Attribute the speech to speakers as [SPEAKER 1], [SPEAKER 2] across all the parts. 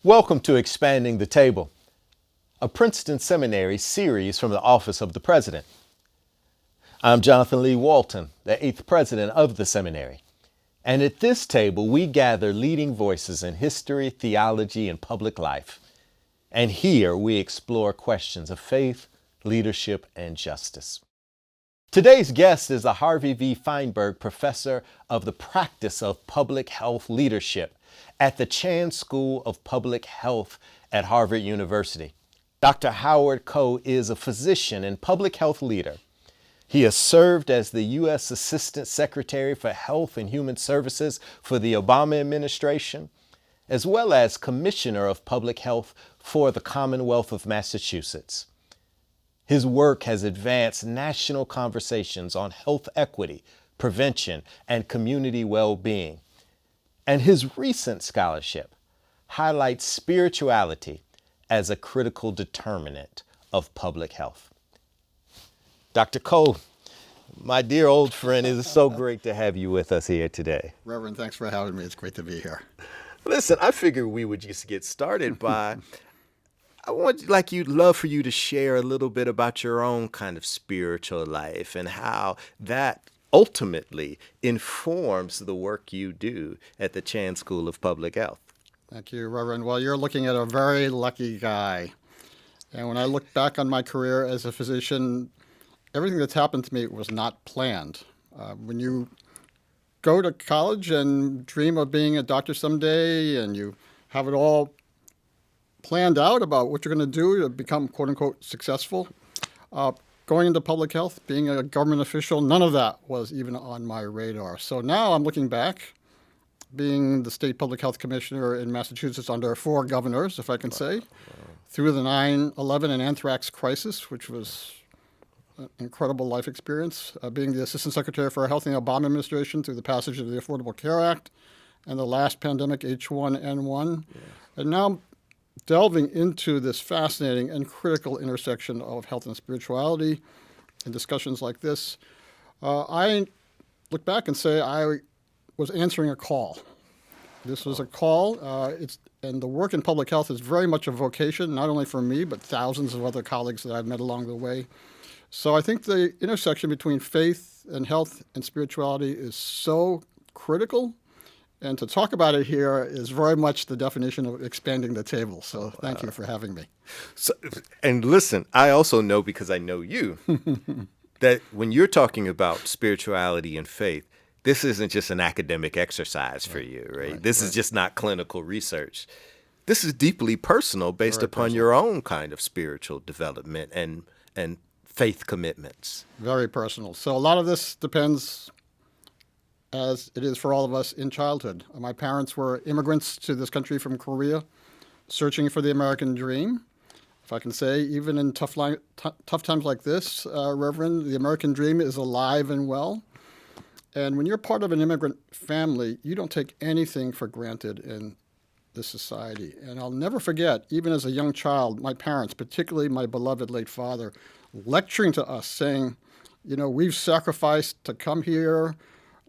[SPEAKER 1] Welcome to Expanding the Table, a Princeton Seminary series from the Office of the President. I'm Jonathan Lee Walton, the 8th President of the Seminary. And at this table, we gather leading voices in history, theology, and public life. And here we explore questions of faith, leadership, and justice. Today's guest is a Harvey V. Fineberg Professor of the Practice of Public Health Leadership at the Chan School of Public Health at Harvard University. Dr. Howard Koh is a physician and public health leader. He has served as the U.S. Assistant Secretary for Health and Human Services for the Obama administration, as well as Commissioner of Public Health for the Commonwealth of Massachusetts. His work has advanced national conversations on health equity, prevention, and community well-being. And his recent scholarship highlights spirituality as a critical determinant of public health. Dr. Koh, my dear old friend, it is so great to have you with us here today.
[SPEAKER 2] Reverend, thanks for having me. It's great to be here.
[SPEAKER 1] Listen, I figured we would just get started by, love for you to share a little bit about your own kind of spiritual life and how that ultimately informs the work you do at the Chan School of Public Health.
[SPEAKER 2] Thank you, Reverend. Well, you're looking at a very lucky guy. And when I look back on my career as a physician, everything that's happened to me was not planned. When you go to college and dream of being a doctor someday and you have it all planned out about what you're going to do to become, quote unquote, successful, going into public health, being a government official, none of that was even on my radar. So now I'm looking back, being the state public health commissioner in Massachusetts under 4 governors, if I can say, through the 9/11 and anthrax crisis, which was an incredible life experience, being the assistant secretary for health in the Obama administration through the passage of the Affordable Care Act and the last pandemic, H1N1. Yes. And now delving into this fascinating and critical intersection of health and spirituality in discussions like this, I look back and say I was answering a call. This was a call, and the work in public health is very much a vocation, not only for me, but thousands of other colleagues that I've met along the way. So I think the intersection between faith and health and spirituality is so critical. And to talk about it here is very much the definition of expanding the table. So thank you for having me.
[SPEAKER 1] So, and listen, I also know, because I know you, that when you're talking about spirituality and faith, this isn't just an academic exercise for you, right? This is just not clinical research. This is deeply personal based upon your own kind of spiritual development and faith commitments.
[SPEAKER 2] Very personal. So a lot of this depends, as it is for all of us, in childhood. My parents were immigrants to this country from Korea, searching for the American dream. If I can say, even in tough times like this, Reverend, the American dream is alive and well. And when you're part of an immigrant family, you don't take anything for granted in this society. And I'll never forget, even as a young child, my parents, particularly my beloved late father, lecturing to us, saying, you know, we've sacrificed to come here.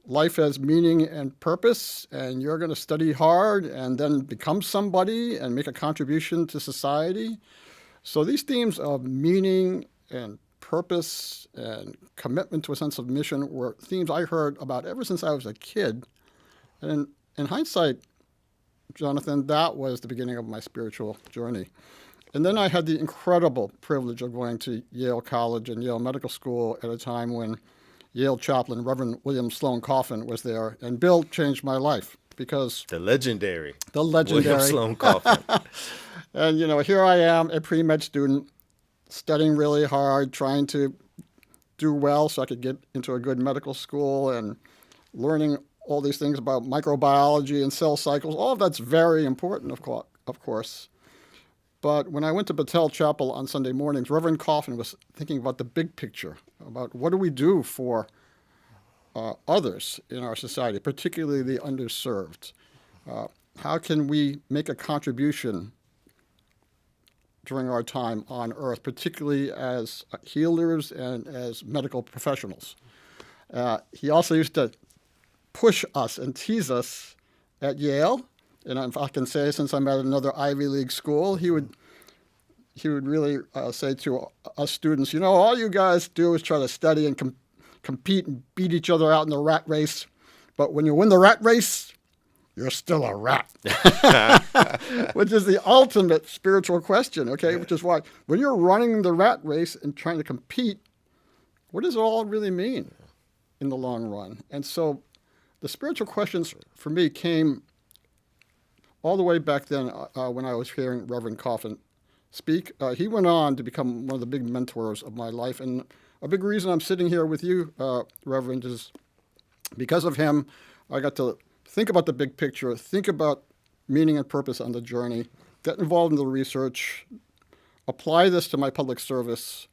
[SPEAKER 2] Life has meaning and purpose, and you're going to study hard and then become somebody and make a contribution to society. So these themes of meaning and purpose and commitment to a sense of mission were themes I heard about ever since I was a kid. And in hindsight, Jonathan, that was the beginning of my spiritual journey. And then I had the incredible privilege of going to Yale College and Yale Medical School at a time when Yale chaplain Reverend William Sloane Coffin was there, and Bill changed my life because
[SPEAKER 1] the legendary
[SPEAKER 2] William
[SPEAKER 1] Sloane Coffin.
[SPEAKER 2] And you know, here I am, a pre-med student, studying really hard, trying to do well so I could get into a good medical school, and learning all these things about microbiology and cell cycles. All of that's very important, of course. But when I went to Battelle Chapel on Sunday mornings, Reverend Coffin was thinking about the big picture, about what do we do for others in our society, particularly the underserved. How can we make a contribution during our time on earth, particularly as healers and as medical professionals? He also used to push us and tease us at Yale And if I can say, since I'm at another Ivy League school, he would really say to us students, all you guys do is try to study and compete and beat each other out in the rat race. But when you win the rat race, you're still a rat, which is the ultimate spiritual question, okay? Which is why when you're running the rat race and trying to compete, what does it all really mean in the long run? And so the spiritual questions for me came all the way back then when I was hearing Reverend Coffin speak. He went on to become one of the big mentors of my life. And a big reason I'm sitting here with you, Reverend, is because of him, I got to think about the big picture, think about meaning and purpose on the journey, get involved in the research, apply this to my public service,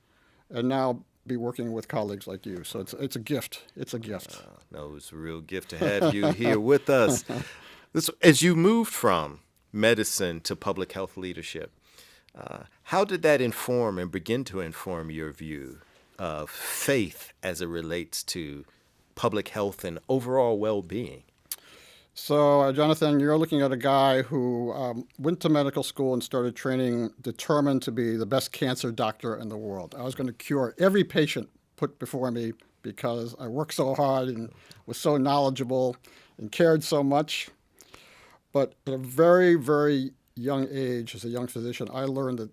[SPEAKER 2] and now be working with colleagues like you. So it's a gift. It's a gift.
[SPEAKER 1] No, it's a real gift to have you here with us. As you moved from medicine to public health leadership, how did that inform and begin to inform your view of faith as it relates to public health and overall well-being?
[SPEAKER 2] So, Jonathan, you're looking at a guy who went to medical school and started training, determined to be the best cancer doctor in the world. I was going to cure every patient put before me because I worked so hard and was so knowledgeable and cared so much. But at a very, very young age, as a young physician, I learned that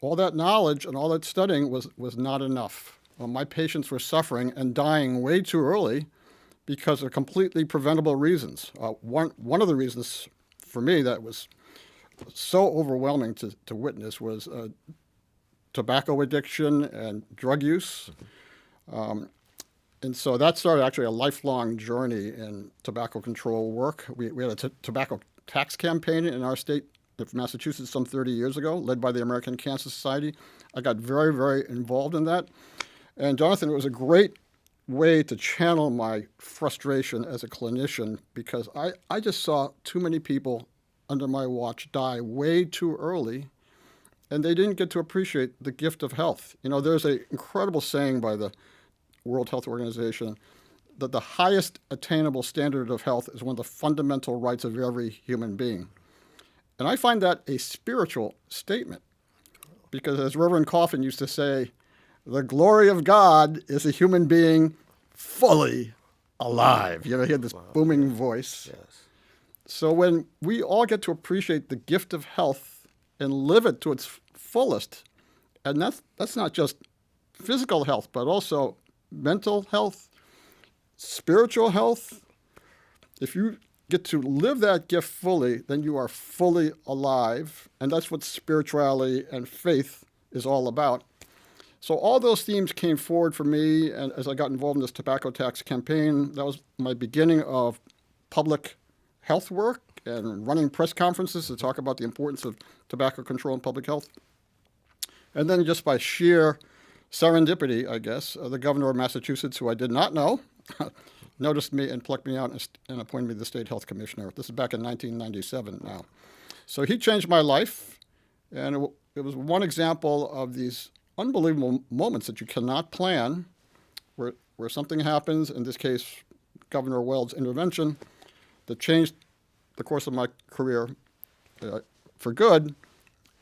[SPEAKER 2] all that knowledge and all that studying was not enough. My patients were suffering and dying way too early because of completely preventable reasons. One of the reasons for me that was so overwhelming to witness was tobacco addiction and drug use. And so that started actually a lifelong journey in tobacco control work. We had a tobacco tax campaign in our state of Massachusetts some 30 years ago, led by the American Cancer Society. I got very, very involved in that. And Jonathan, it was a great way to channel my frustration as a clinician because I just saw too many people under my watch die way too early, and they didn't get to appreciate the gift of health. There's an incredible saying by the World Health Organization that the highest attainable standard of health is one of the fundamental rights of every human being. And I find that a spiritual statement because, as Reverend Coffin used to say, the glory of God is a human being fully alive. He had this booming voice.
[SPEAKER 1] Yes.
[SPEAKER 2] So when we all get to appreciate the gift of health and live it to its fullest, and that's not just physical health, but also mental health, spiritual health. If you get to live that gift fully, then you are fully alive. And that's what spirituality and faith is all about. So all those themes came forward for me. And as I got involved in this tobacco tax campaign, that was my beginning of public health work and running press conferences to talk about the importance of tobacco control and public health. And then just by sheer serendipity, I guess, the governor of Massachusetts, who I did not know, noticed me and plucked me out and appointed me the state health commissioner. This is back in 1997 now. So he changed my life, and it was one example of these unbelievable moments that you cannot plan, where something happens, in this case, Governor Weld's intervention, that changed the course of my career for good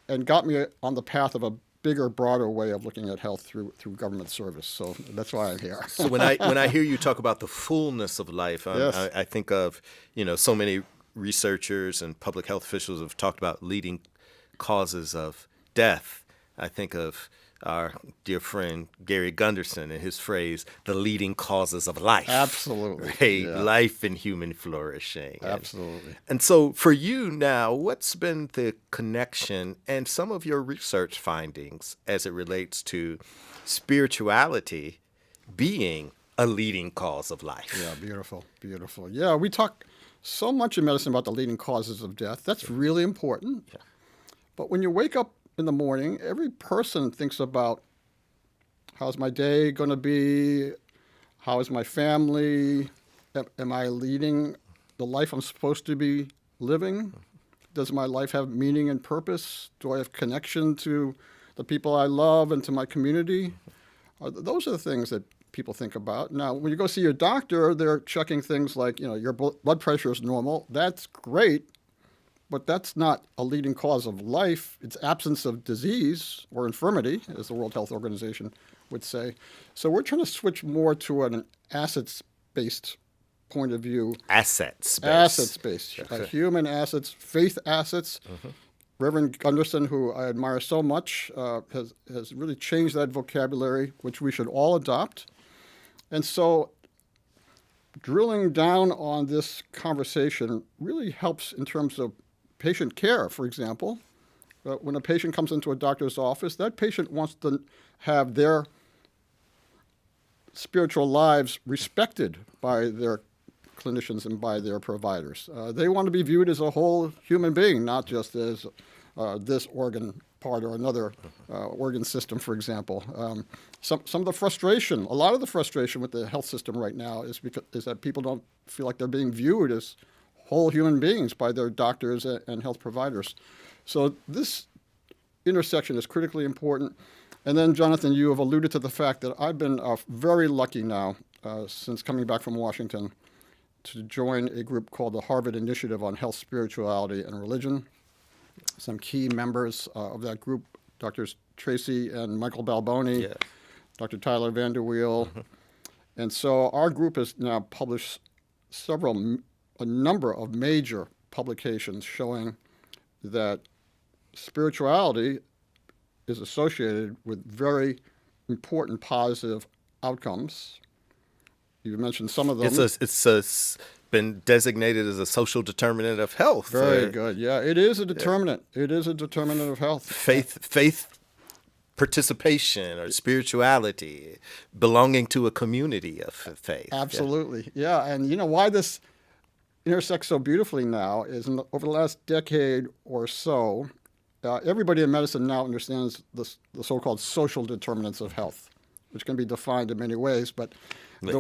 [SPEAKER 2] and got me on the path of a bigger, broader way of looking at health through government service. So that's why I'm here.
[SPEAKER 1] So when I hear you talk about the fullness of life,
[SPEAKER 2] Yes.
[SPEAKER 1] I think of, so many researchers and public health officials have talked about leading causes of death. I think of our dear friend Gary Gunderson and his phrase, the leading causes of life.
[SPEAKER 2] Absolutely.
[SPEAKER 1] Right?
[SPEAKER 2] Yeah.
[SPEAKER 1] Life and human flourishing.
[SPEAKER 2] Absolutely.
[SPEAKER 1] And so for you now, what's been the connection and some of your research findings as it relates to spirituality being a leading cause of life?
[SPEAKER 2] Yeah, beautiful, beautiful. Yeah, we talk so much in medicine about the leading causes of death. That's really important.
[SPEAKER 1] Yeah.
[SPEAKER 2] But when you wake up in the morning, every person thinks about how's my day going to be? How is my family? Am I leading the life I'm supposed to be living? Does my life have meaning and purpose? Do I have connection to the people I love and to my community? Those are the things that people think about. Now, when you go see your doctor, they're checking things like, your blood pressure is normal. That's great, but that's not a leading cause of life. It's absence of disease or infirmity, as the World Health Organization would say. So we're trying to switch more to an assets-based point of view.
[SPEAKER 1] Assets-based.
[SPEAKER 2] Assets-based.
[SPEAKER 1] Okay.
[SPEAKER 2] Human assets, faith assets. Reverend Gunderson, who I admire so much, has really changed that vocabulary, which we should all adopt. And so drilling down on this conversation really helps in terms of patient care, for example. When a patient comes into a doctor's office, that patient wants to have their spiritual lives respected by their clinicians and by their providers. They want to be viewed as a whole human being, not just as this organ part or another organ system, for example. Some of the frustration, a lot of the frustration with the health system right now is that people don't feel like they're being viewed as whole human beings by their doctors and health providers. So this intersection is critically important. And then, Jonathan, you have alluded to the fact that I've been very lucky now, since coming back from Washington, to join a group called the Harvard Initiative on Health, Spirituality, and Religion. Some key members of that group, Drs. Tracy and Michael Balboni,
[SPEAKER 1] Yeah.
[SPEAKER 2] Dr. Tyler Vanderweel. And so our group has now published a number of major publications showing that spirituality is associated with very important positive outcomes. You mentioned some of them.
[SPEAKER 1] It's been designated as a social determinant of health.
[SPEAKER 2] Very good. Yeah, it is a determinant. It is a determinant of health.
[SPEAKER 1] Faith participation or spirituality, belonging to a community of faith.
[SPEAKER 2] Absolutely. Yeah, and why this intersects so beautifully now is over the last decade or so, everybody in medicine now understands the so-called social determinants of health, which can be defined in many ways, but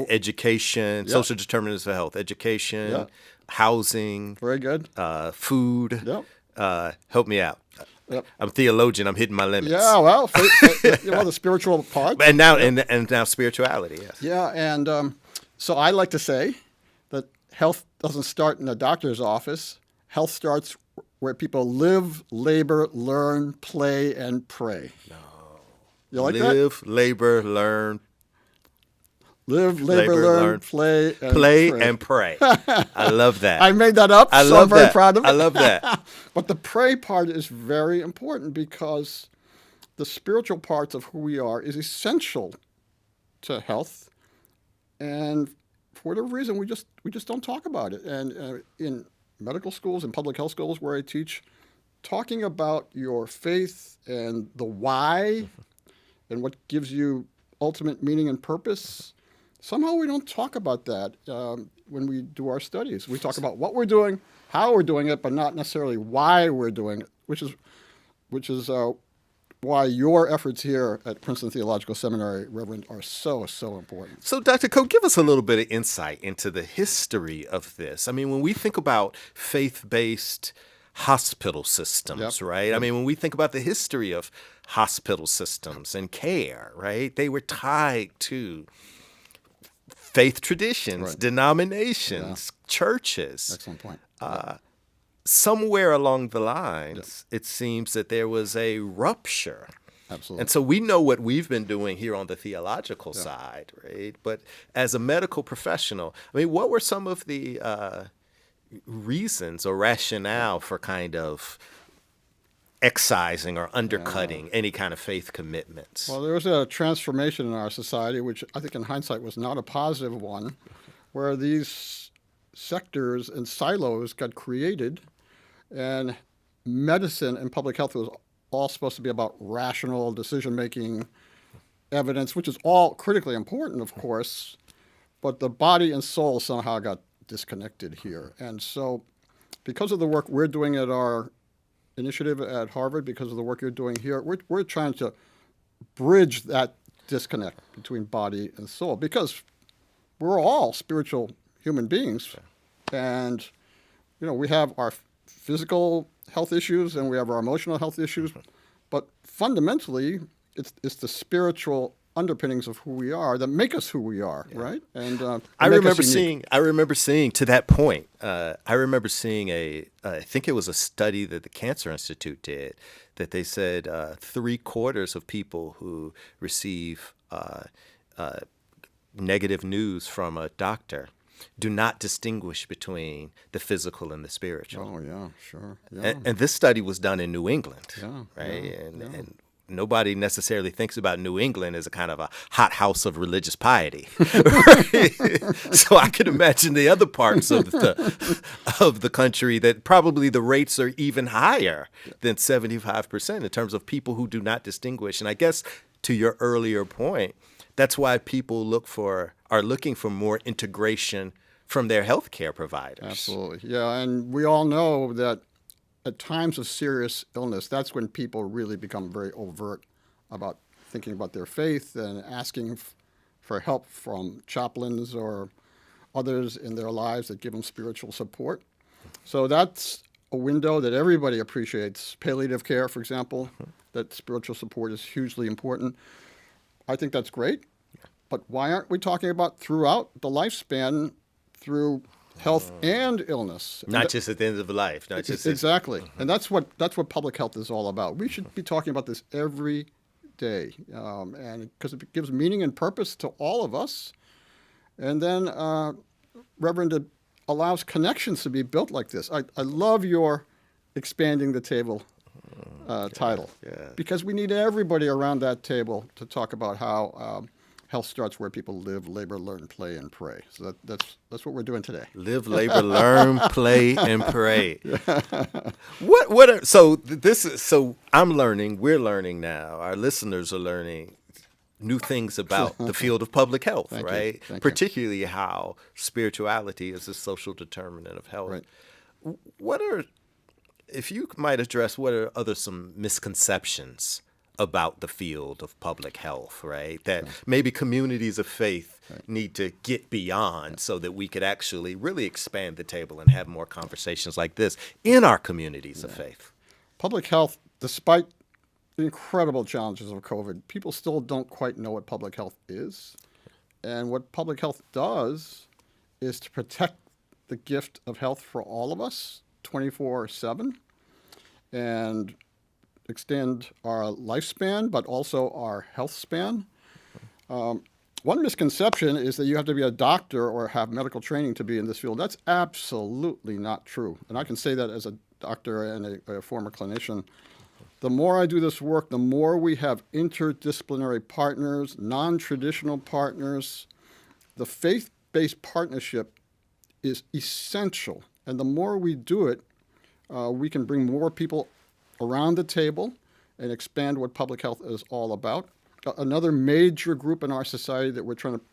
[SPEAKER 1] education, social determinants of health, education, housing,
[SPEAKER 2] very good,
[SPEAKER 1] food.
[SPEAKER 2] Yep.
[SPEAKER 1] Help me out.
[SPEAKER 2] Yep.
[SPEAKER 1] I'm a theologian. I'm hitting my limits.
[SPEAKER 2] Yeah, well, the spiritual part,
[SPEAKER 1] and now spirituality. Yes.
[SPEAKER 2] Yeah, and so I like to say that health doesn't start in a doctor's office. Health starts where people live, labor, learn, play, and pray.
[SPEAKER 1] No.
[SPEAKER 2] You like that?
[SPEAKER 1] Live, labor, learn.
[SPEAKER 2] Live, labor, learn, play,
[SPEAKER 1] and pray. I love that.
[SPEAKER 2] I made that up, so I'm very proud of it.
[SPEAKER 1] I love that.
[SPEAKER 2] But the pray part is very important because the spiritual parts of who we are is essential to health, and for whatever reason, we just don't talk about it. And in medical schools and public health schools where I teach, talking about your faith and the why and what gives you ultimate meaning and purpose, somehow we don't talk about that when we do our studies. We talk about what we're doing, how we're doing it, but not necessarily why we're doing it, which is why your efforts here at Princeton Theological Seminary, Reverend, are so, so important.
[SPEAKER 1] So, Dr. Coe, give us a little bit of insight into the history of this. I mean, when we think about faith-based hospital systems, right? I mean, when we think about the history of hospital systems and care, right? They were tied to faith traditions, denominations, churches.
[SPEAKER 2] Excellent point.
[SPEAKER 1] Somewhere along the lines, it seems that there was a rupture.
[SPEAKER 2] Absolutely.
[SPEAKER 1] And so we know what we've been doing here on the theological side, right? But as a medical professional, I mean, what were some of the reasons or rationale for kind of excising or undercutting any kind of faith commitments?
[SPEAKER 2] Well, there was a transformation in our society, which I think in hindsight was not a positive one, where these sectors and silos got created, and medicine and public health was all supposed to be about rational decision-making, evidence, which is all critically important, of course, but the body and soul somehow got disconnected here. And so because of the work we're doing at our initiative at Harvard, because of the work you're doing here, we're trying to bridge that disconnect between body and soul, because we're all spiritual human beings, and we have our physical health issues and we have our emotional health issues, but fundamentally it's the spiritual underpinnings of who we are that make us who we are, right? And
[SPEAKER 1] I
[SPEAKER 2] make us
[SPEAKER 1] remember
[SPEAKER 2] unique.
[SPEAKER 1] seeing to that point. I remember seeing I think it was a study that the Cancer Institute did, that they said 3/4 of people who receive negative news from a doctor do not distinguish between the physical and the spiritual.
[SPEAKER 2] Oh yeah, sure. Yeah.
[SPEAKER 1] And this study was done in New England,
[SPEAKER 2] Yeah,
[SPEAKER 1] right?
[SPEAKER 2] yeah,
[SPEAKER 1] And nobody necessarily thinks about New England as a kind of a hothouse of religious piety. Right? So I could imagine the other parts of the country that probably the rates are even higher than 75% in terms of people who do not distinguish. And I guess to your earlier point, that's why people are looking for more integration from their healthcare providers.
[SPEAKER 2] Absolutely. Yeah, and we all know that at times of serious illness, that's when people really become very overt about thinking about their faith and asking for help from chaplains or others in their lives that give them spiritual support. So that's a window that everybody appreciates. Palliative care, for example, that spiritual support is hugely important. I think that's great. But why aren't we talking about throughout the lifespan through health and illness?
[SPEAKER 1] Not just at the end of life. Not just
[SPEAKER 2] exactly. And that's what public health is all about. We should be talking about this every day, and because it gives meaning and purpose to all of us. And then, Reverend, it allows connections to be built like this. I love your expanding the table title, because we need everybody around that table to talk about how health starts where people live, labor, learn, play, and pray. So that's what we're doing today.
[SPEAKER 1] Live, labor, learn, play, and pray. So I'm learning. We're learning now. Our listeners are learning new things about the field of public health, right?
[SPEAKER 2] Thank you.
[SPEAKER 1] Particularly how spirituality is a social determinant of health.
[SPEAKER 2] Right.
[SPEAKER 1] If you might address, what are some misconceptions about the field of public health, right? That maybe communities of faith need to get beyond so that we could actually really expand the table and have more conversations like this in our communities of faith.
[SPEAKER 2] Public health, despite the incredible challenges of COVID, people still don't quite know what public health is. And what public health does is to protect the gift of health for all of us 24/7 and extend our lifespan, but also our health span. One misconception is that you have to be a doctor or have medical training to be in this field. That's absolutely not true. And I can say that as a doctor and a former clinician. The more I do this work, the more we have interdisciplinary partners, non-traditional partners. The faith-based partnership is essential. And the more we do it, we can bring more people around the table and expand what public health is all about. Another major group in our society that we're trying to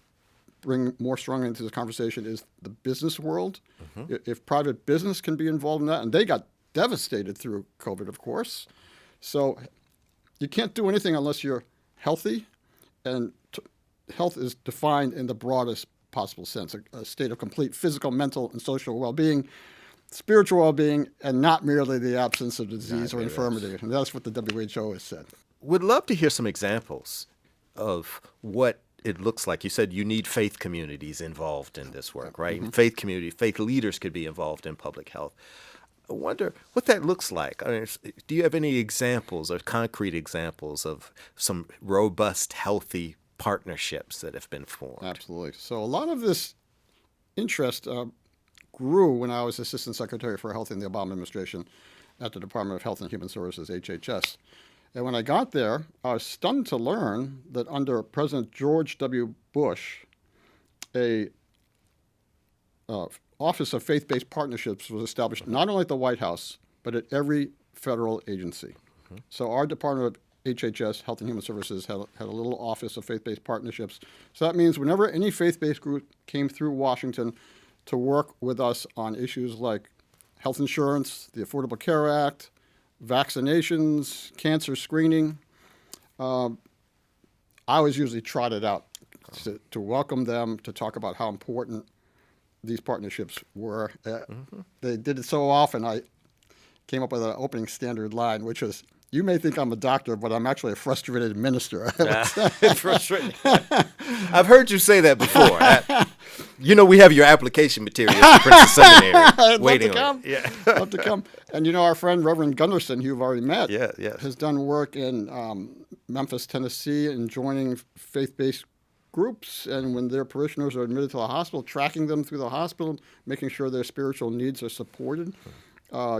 [SPEAKER 2] bring more strongly into this conversation is the business world. If private business can be involved in that, and they got devastated through COVID, of course. So you can't do anything unless you're healthy, and health is defined in the broadest possible sense, a state of complete physical, mental, and social well-being, spiritual well-being, and not merely the absence of disease or infirmity. And that's what the WHO has said.
[SPEAKER 1] Would love to hear some examples of what it looks like. You said you need faith communities involved in this work, right? Mm-hmm. Faith leaders could be involved in public health. I wonder what that looks like. I mean, do you have any examples or concrete examples of some robust, healthy partnerships that have been formed?
[SPEAKER 2] Absolutely. So a lot of this interest grew when I was Assistant Secretary for Health in the Obama administration at the Department of Health and Human Services, HHS. And when I got there, I was stunned to learn that under President George W. Bush, a Office of Faith-Based Partnerships was established not only at the White House, but at every federal agency. Mm-hmm. So our Department of HHS, Health and Human Services, had a little Office of Faith-Based Partnerships. So that means whenever any faith-based group came through Washington to work with us on issues like health insurance, the Affordable Care Act, vaccinations, cancer screening, I was usually trotted out to welcome them, to talk about how important these partnerships were. They did it so often, I came up with an opening standard line, which was, You may think I'm a doctor, but I'm actually a frustrated minister.
[SPEAKER 1] Frustrating. I've heard you say that before. We have your application materials for Princeton Seminary waiting on it. Yeah.
[SPEAKER 2] Love to come. And our friend Reverend Gunderson, who you've already met, has done work in Memphis, Tennessee, and joining faith-based groups, and when their parishioners are admitted to the hospital, tracking them through the hospital, making sure their spiritual needs are supported.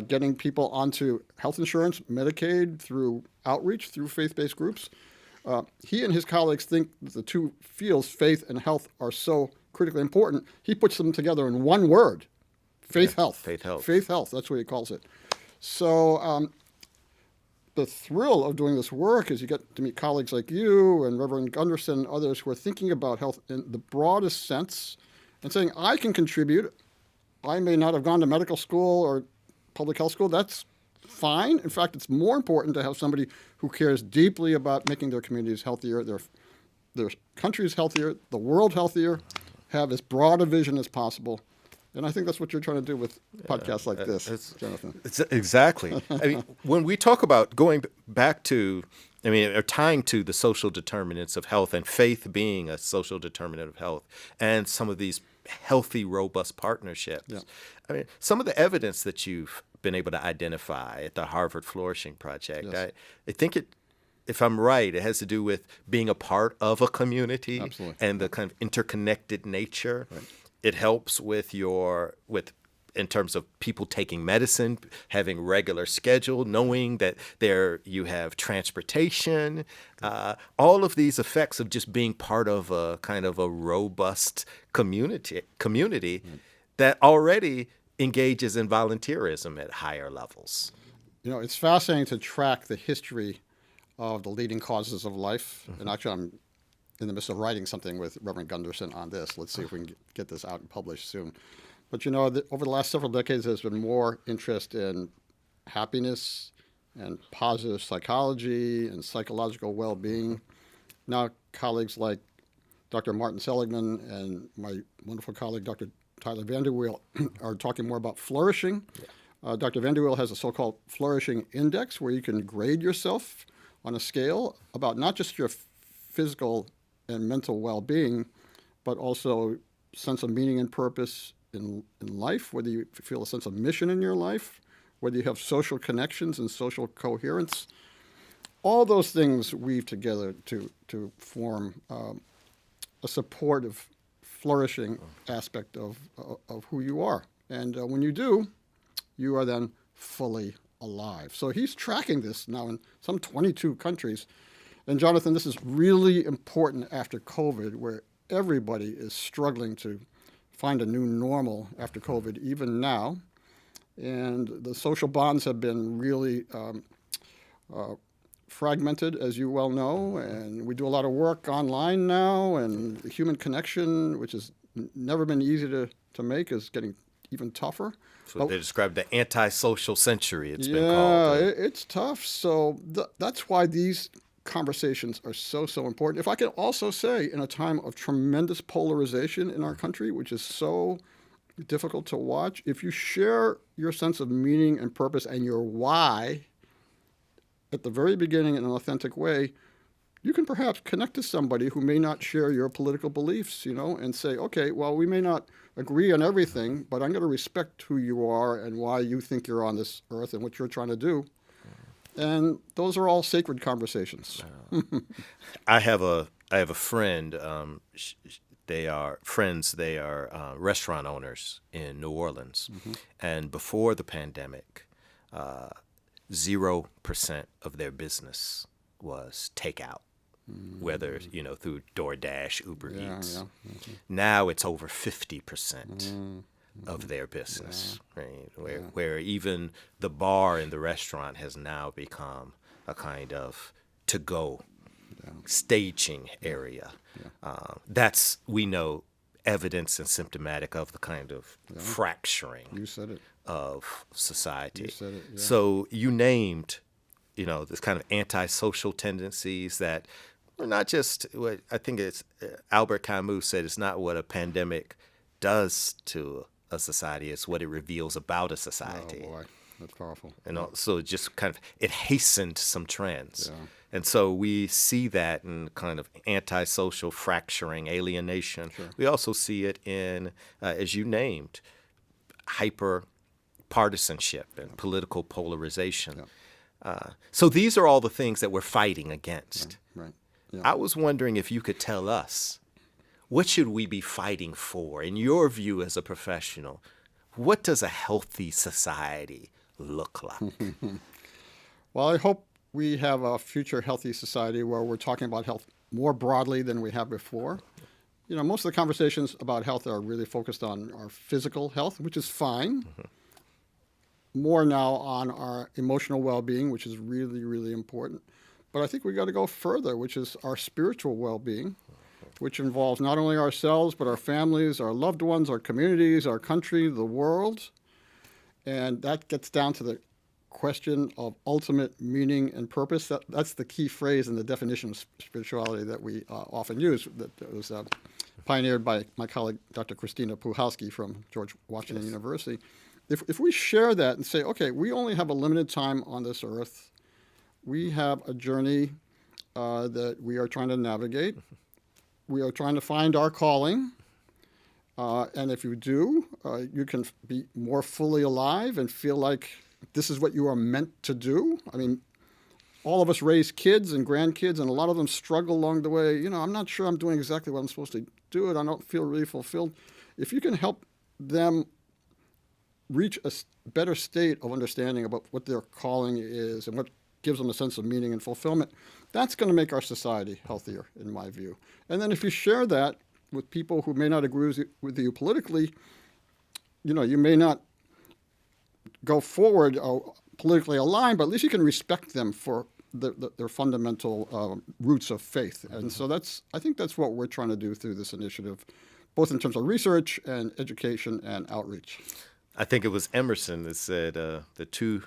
[SPEAKER 2] Getting people onto health insurance, Medicaid, through outreach, through faith-based groups. He and his colleagues think that the two fields, faith and health, are so critically important. He puts them together in one word, health.
[SPEAKER 1] Faith health.
[SPEAKER 2] Faith health, that's what he calls it. So the thrill of doing this work is you get to meet colleagues like you and Reverend Gunderson and others who are thinking about health in the broadest sense and saying, I can contribute. I may not have gone to medical school or public health school. That's fine. In fact, it's more important to have somebody who cares deeply about making their communities healthier, their countries healthier, the world healthier, have as broad a vision as possible. And I think that's what you're trying to do with podcasts like this, Jonathan.
[SPEAKER 1] Exactly. I mean, when we talk about going back to, or tying to the social determinants of health and faith being a social determinant of health and some of these healthy, robust partnerships. Yeah. Some of the evidence that you've been able to identify at the Harvard Flourishing Project, yes. I think if I'm right, it has to do with being a part of a community.
[SPEAKER 2] Absolutely.
[SPEAKER 1] And the kind of interconnected nature. Right. It helps in terms of people taking medicine, having regular schedule, knowing that you have transportation, all of these effects of just being part of a kind of a robust community that already engages in volunteerism at higher levels.
[SPEAKER 2] It's fascinating to track the history of the leading causes of life. Mm-hmm. And actually, I'm in the midst of writing something with Reverend Gunderson on this. Let's see if we can get this out and published soon. But over the last several decades, there's been more interest in happiness and positive psychology and psychological well-being. Now, colleagues like Dr. Martin Seligman and my wonderful colleague, Dr. Tyler Vanderweel, are talking more about flourishing. Yeah. Dr. Vanderweel has a so-called flourishing index where you can grade yourself on a scale about not just your physical and mental well-being, but also sense of meaning and purpose in life, whether you feel a sense of mission in your life, whether you have social connections and social coherence. All those things weave together to form a supportive, flourishing aspect of who you are. And when you do, you are then fully alive. So he's tracking this now in some 22 countries. And Jonathan, this is really important after COVID, where everybody is struggling to find a new normal after COVID, even now. And the social bonds have been really fragmented, as you well know, and we do a lot of work online now, and the human connection, which has never been easy to make, is getting even tougher.
[SPEAKER 1] So they describe the antisocial century, it's been called.
[SPEAKER 2] Yeah, it's tough. So that's why these conversations are so important. If I can also say, in a time of tremendous polarization in our country, which is so difficult to watch, if you share your sense of meaning and purpose and your why at the very beginning in an authentic way, you can perhaps connect to somebody who may not share your political beliefs, and say, okay, well, we may not agree on everything, but I'm going to respect who you are and why you think you're on this earth and what you're trying to do. And those are all sacred conversations.
[SPEAKER 1] I have a friend. They are friends. They are restaurant owners in New Orleans, mm-hmm. and before the pandemic, 0% of their business was takeout, mm-hmm. whether through DoorDash, Uber Eats. Yeah. Mm-hmm. Now it's over 50%. Mm-hmm. of their business, right? Where even the bar in the restaurant has now become a kind of to-go staging area. Yeah. That's, we know, evidence and symptomatic of the kind of fracturing of society.
[SPEAKER 2] You said it, yeah.
[SPEAKER 1] So you named, this kind of antisocial tendencies that are not just what I think it's Albert Camus said, it's not what a pandemic does to a society, it's what it reveals about a society.
[SPEAKER 2] Oh, boy. That's powerful.
[SPEAKER 1] And also just kind of, it hastened some trends.
[SPEAKER 2] Yeah.
[SPEAKER 1] And so we see that in kind of antisocial fracturing, alienation.
[SPEAKER 2] Sure.
[SPEAKER 1] We also see it in, as you named, hyper partisanship and political polarization. So these are all the things that we're fighting against.
[SPEAKER 2] Right. Yeah.
[SPEAKER 1] I was wondering if you could tell us, what should we be fighting for? In your view as a professional, what does a healthy society look like?
[SPEAKER 2] Well, I hope we have a future healthy society where we're talking about health more broadly than we have before. You know, most of the conversations about health are really focused on our physical health, which is fine. More now on our emotional well-being, which is really, really important. But I think we got to go further, which is our spiritual well-being, which involves not only ourselves, but our families, our loved ones, our communities, our country, the world. And that gets down to the question of ultimate meaning and purpose. That's the key phrase in the definition of spirituality that we often use, that was pioneered by my colleague, Dr. Christina Puhalski from George Washington University. If we share that and say, okay, we only have a limited time on this earth, we have a journey that we are trying to navigate. We are trying to find our calling. And if you do, you can be more fully alive and feel like this is what you are meant to do. I mean, all of us raise kids and grandkids, and a lot of them struggle along the way. You know, I'm not sure I'm doing exactly what I'm supposed to do, and I don't feel really fulfilled. If you can help them reach a better state of understanding about what their calling is and what gives them a sense of meaning and fulfillment, that's going to make our society healthier, in my view. And then if you share that with people who may not agree with you politically, you know, you may not go forward politically aligned, but at least you can respect them for their fundamental roots of faith. And so I think that's what we're trying to do through this initiative, both in terms of research and education and outreach.
[SPEAKER 1] I think it was Emerson that said the two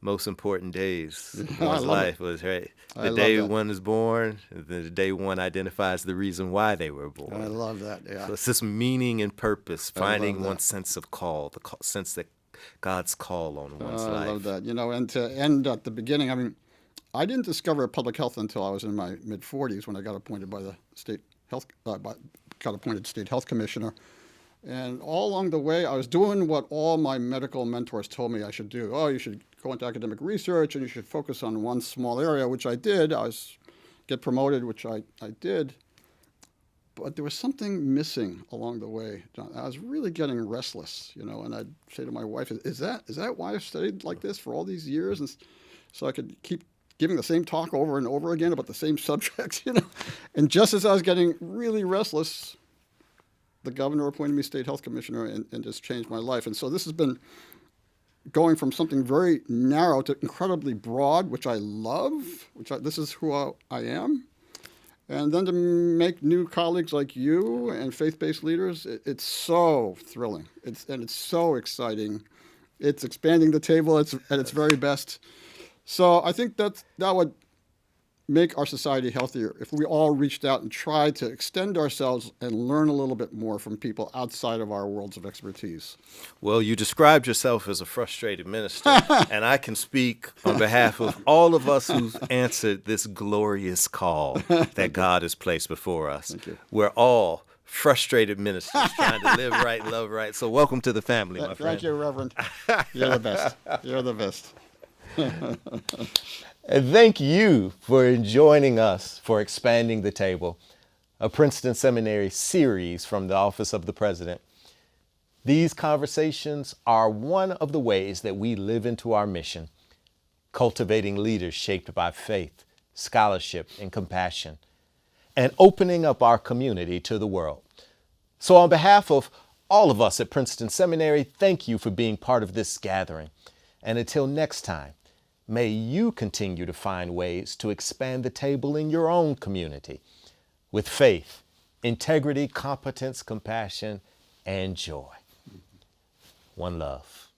[SPEAKER 1] most important days of
[SPEAKER 2] I
[SPEAKER 1] one's
[SPEAKER 2] love
[SPEAKER 1] life
[SPEAKER 2] it.
[SPEAKER 1] was the
[SPEAKER 2] I
[SPEAKER 1] day
[SPEAKER 2] love that.
[SPEAKER 1] one is born, the day one identifies the reason why they were born.
[SPEAKER 2] I love that, yeah.
[SPEAKER 1] So it's this meaning and purpose,
[SPEAKER 2] I love
[SPEAKER 1] finding
[SPEAKER 2] that.
[SPEAKER 1] one's sense of call, sense that God's call on one's
[SPEAKER 2] I
[SPEAKER 1] life.
[SPEAKER 2] love that. You know, and to end at the beginning, I mean, I didn't discover public health until I was in my mid-40s when I got appointed by the state health, got appointed state health commissioner. And all along the way, I was doing what all my medical mentors told me I should do. Oh, you should go into academic research and you should focus on one small area, which I did. Get promoted, which I did. But there was something missing along the way, John. I was really getting restless, you know, and I'd say to my wife, is that why I've studied like this for all these years? And so I could keep giving the same talk over and over again about the same subjects, you know. And just as I was getting really restless, the governor appointed me state health commissioner and just changed my life. And so this has been going from something very narrow to incredibly broad, which I love, this is who I am. And then to make new colleagues like you and faith-based leaders, it's so thrilling. It's so exciting. It's expanding the table at its very best. So I think that would make our society healthier if we all reached out and tried to extend ourselves and learn a little bit more from people outside of our worlds of expertise.
[SPEAKER 1] Well, you described yourself as a frustrated minister, and I can speak on behalf of all of us who've answered this glorious call that God has placed before us.
[SPEAKER 2] Thank you.
[SPEAKER 1] We're all frustrated ministers trying to live right, love right. So welcome to the family, my friend.
[SPEAKER 2] Thank you, Reverend. You're the best. You're the best.
[SPEAKER 1] And thank you for joining us for Expanding the Table, a Princeton Seminary series from the Office of the President. These conversations are one of the ways that we live into our mission, cultivating leaders shaped by faith, scholarship, and compassion, and opening up our community to the world. So on behalf of all of us at Princeton Seminary, thank you for being part of this gathering. And until next time, may you continue to find ways to expand the table in your own community with faith, integrity, competence, compassion, and joy. One love.